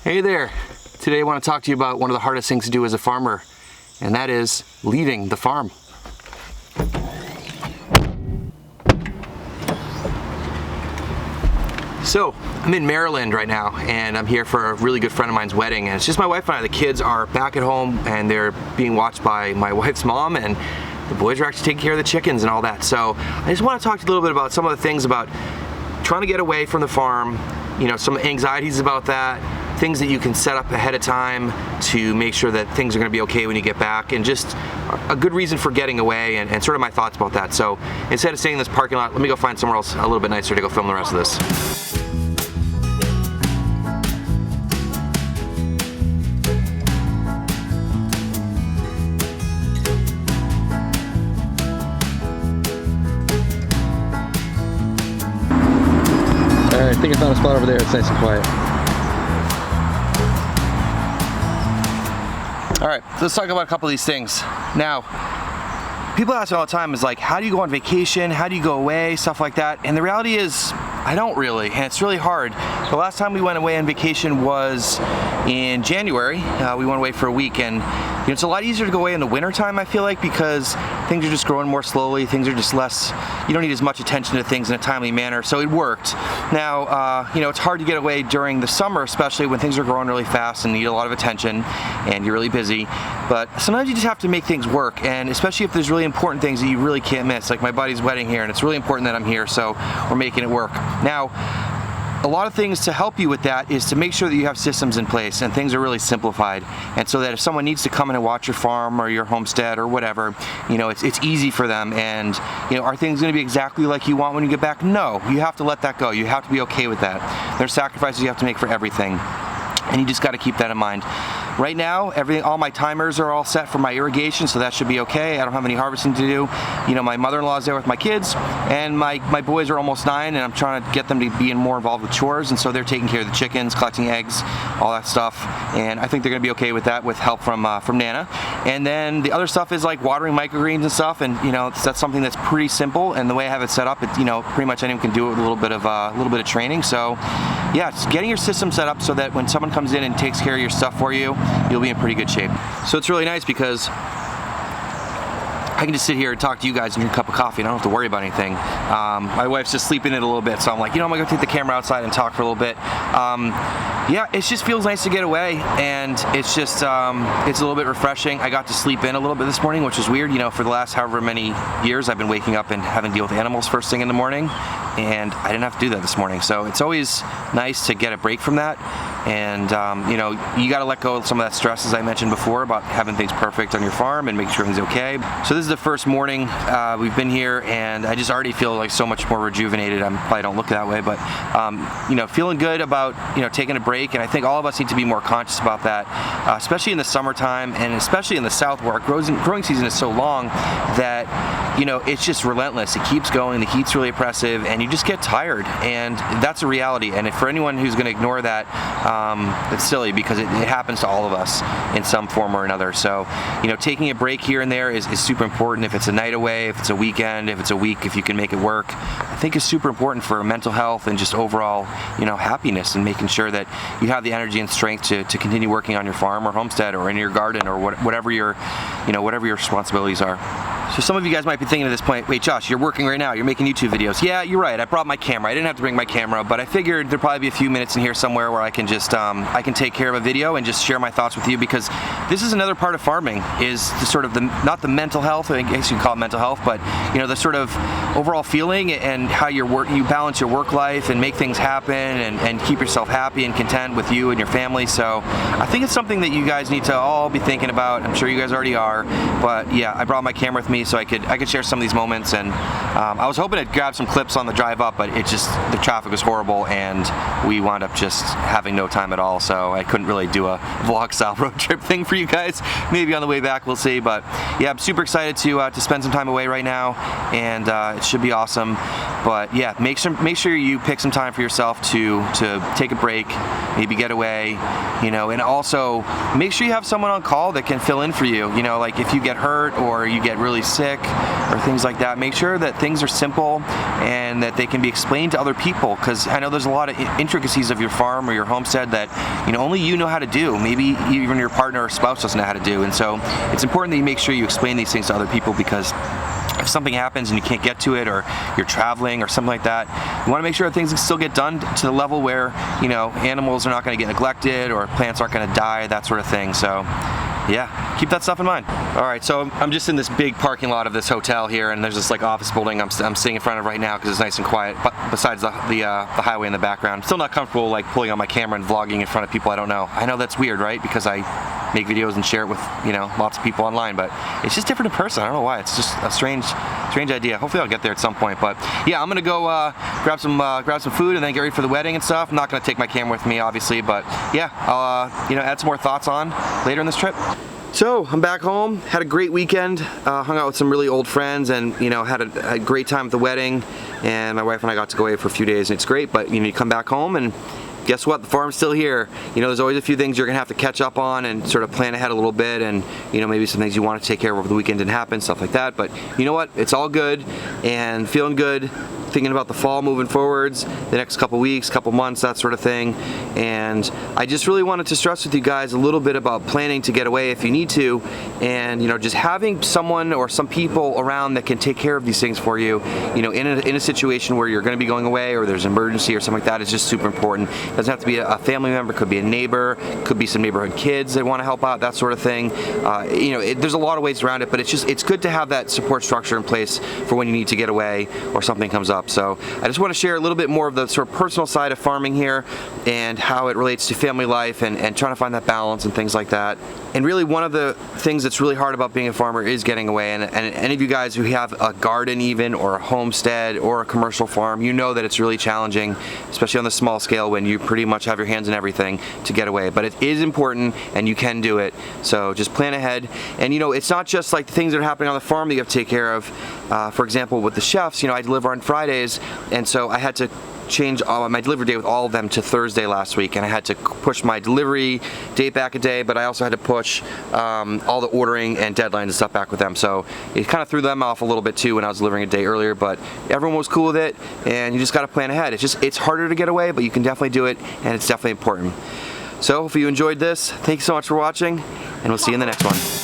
Hey there. Today I want to talk to you about one of the hardest things to do as a farmer, and that is leaving the farm. So, I'm in Maryland right now, and I'm here for a really good friend of mine's wedding, and it's just my wife and I. The kids are back at home, and they're being watched by my wife's mom, and the boys are actually taking care of the chickens and all that. So, I just want to talk to you a little bit about some of the things about trying to get away from the farm, you know, some anxieties about that, things that you can set up ahead of time to make sure that things are going to be okay when you get back, and just a good reason for getting away, and sort of my thoughts about that. So instead of staying in this parking lot, let me go find somewhere else a little bit nicer to go film the rest of this. Alright, I think I found a spot over there. It's nice and quiet. Alright, so let's talk about a couple of these things. Now, people ask me all the time, is like, how do you go on vacation? How do you go away? Stuff like that. And the reality is, I don't really, and it's really hard. The last time we went away on vacation was in January. We went away for a week, and you know, it's a lot easier to go away in the winter time, I feel like, because things are just growing more slowly. Things are just less, you don't need as much attention to things in a timely manner, so it worked. Now, you know, it's hard to get away during the summer, especially when things are growing really fast and need a lot of attention and you're really busy. But sometimes you just have to make things work, and especially if there's really important things that you really can't miss, like my buddy's wedding here, and it's really important that I'm here, so we're making it work. Now, a lot of things to help you with that is to make sure that you have systems in place and things are really simplified, and so that if someone needs to come in and watch your farm or your homestead or whatever, you know, it's easy for them. And you know, are things going to be exactly like you want when you get back? No, you have to let that go. You have to be okay with that. There's sacrifices you have to make for everything, and you just got to keep that in mind. Right now, all my timers are all set for my irrigation, so that should be okay. I don't have any harvesting to do. You know, my mother-in-law is there with my kids, and my boys are almost 9, and I'm trying to get them to be more involved with chores, and so they're taking care of the chickens, collecting eggs, all that stuff. And I think they're gonna be okay with that, with help from Nana. And then the other stuff is like watering microgreens and stuff, and you know, that's something that's pretty simple. And the way I have it set up, you know, pretty much anyone can do it with a little bit of training. So yeah, just getting your system set up so that when someone comes in and takes care of your stuff for you, you'll be in pretty good shape. So it's really nice because I can just sit here and talk to you guys and drink a cup of coffee, and I don't have to worry about anything. My wife's just sleeping in it a little bit, so I'm like, you know, I'm gonna go take the camera outside and talk for a little bit. Yeah, it just feels nice to get away, and it's just, it's a little bit refreshing. I got to sleep in a little bit this morning, which is weird. You know, for the last however many years, I've been waking up and having to deal with animals first thing in the morning, and I didn't have to do that this morning. So it's always nice to get a break from that. And you know, you got to let go of some of that stress, as I mentioned before, about having things perfect on your farm and making sure everything's okay. So this is the first morning we've been here, and I just already feel like so much more rejuvenated. I probably don't look that way, but you know, feeling good about, you know, taking a break. And I think all of us need to be more conscious about that, especially in the summertime, and especially in the South, where our growing season is so long that, you know, it's just relentless. It keeps going. The heat's really oppressive, and you just get tired, and that's a reality. And for anyone who's going to ignore that, it's silly, because it happens to all of us in some form or another. So, you know, taking a break here and there is super important. If it's a night away, if it's a weekend, if it's a week, if you can make it work, I think is super important for mental health and just overall, you know, happiness, and making sure that you have the energy and strength to continue working on your farm or homestead or in your garden or whatever your, you know, whatever your responsibilities are. So some of you guys might be thinking at this point, wait, Josh, you're working right now, you're making YouTube videos. Yeah, you're right, I brought my camera. I didn't have to bring my camera, but I figured there'd probably be a few minutes in here somewhere where I can just, I can take care of a video and just share my thoughts with you, because this is another part of farming, is the sort of not the mental health, I guess you can call it mental health, but you know, the sort of overall feeling and how you balance your work life and make things happen and keep yourself happy and content with you and your family. So I think it's something that you guys need to all be thinking about. I'm sure you guys already are, but yeah, I brought my camera with me so I could share some of these moments. And I was hoping to grab some clips on the drive up, but the traffic was horrible, and we wound up just having no time at all, so I couldn't really do a vlog style road trip thing for you guys. Maybe on the way back, we'll see. But yeah, I'm super excited to spend some time away right now, and it should be awesome. But yeah, make sure you pick some time for yourself to take a break, maybe get away, you know, and also make sure you have someone on call that can fill in for you. You know, like if you get hurt or you get really sick or things like that, make sure that things are simple and that they can be explained to other people, because I know there's a lot of intricacies of your farm or your homestead that only you know how to do. Maybe even your partner or spouse doesn't know how to do, and so it's important that you make sure you explain these things to other people, because if something happens and you can't get to it, or you're traveling or something like that, you want to make sure that things can still get done to the level where animals are not going to get neglected or plants aren't going to die, that sort of thing. So yeah, keep that stuff in mind. All right, so I'm just in this big parking lot of this hotel here, and there's this like office building I'm sitting in front of right now because it's nice and quiet, but besides the highway in the background. Still not comfortable like pulling on my camera and vlogging in front of people I don't know. I know that's weird, right? Because I make videos and share it with lots of people online, but it's just different in person. I don't know why. It's just a strange idea. Hopefully I'll get there at some point. But yeah, I'm gonna go grab some food and then get ready for the wedding and stuff. I'm not gonna take my camera with me, obviously, but yeah, I'll add some more thoughts on later in this trip. So I'm back home, had a great weekend, hung out with some really old friends, and had a great time at the wedding, and my wife and I got to go away for a few days, and it's great. But you come back home and guess what? The farm's still here. There's always a few things you're gonna have to catch up on and sort of plan ahead a little bit, and maybe some things you want to take care of over the weekend didn't happen, stuff like that. But you know what? It's all good, and feeling good, thinking about the fall moving forwards, the next couple weeks, couple months, that sort of thing. And I just really wanted to stress with you guys a little bit about planning to get away if you need to, and just having someone or some people around that can take care of these things for you, in a situation where you're going to be going away or there's an emergency or something like that, is just super important. It doesn't have to be a family member, could be a neighbor, could be some neighborhood kids that want to help out, that sort of thing. There's a lot of ways around it, but it's good to have that support structure in place for when you need to get away or something comes up. So I just want to share a little bit more of the sort of personal side of farming here and how it relates to family life and trying to find that balance and things like that. And really, one of the things that's really hard about being a farmer is getting away. And any of you guys who have a garden even, or a homestead, or a commercial farm, that it's really challenging, especially on the small scale when you pretty much have your hands in everything, to get away. But it is important, and you can do it. So just plan ahead. And it's not just like the things that are happening on the farm that you have to take care of. For example, with the chefs, I deliver on Fridays, and so I had to change my delivery day with all of them to Thursday last week, and I had to push my delivery date back a day, but I also had to push all the ordering and deadlines and stuff back with them. So it kind of threw them off a little bit too when I was delivering a day earlier, but everyone was cool with it, and you just got to plan ahead. It's harder to get away, but you can definitely do it, and it's definitely important. So if you enjoyed this, thank you so much for watching, and we'll see you in the next one.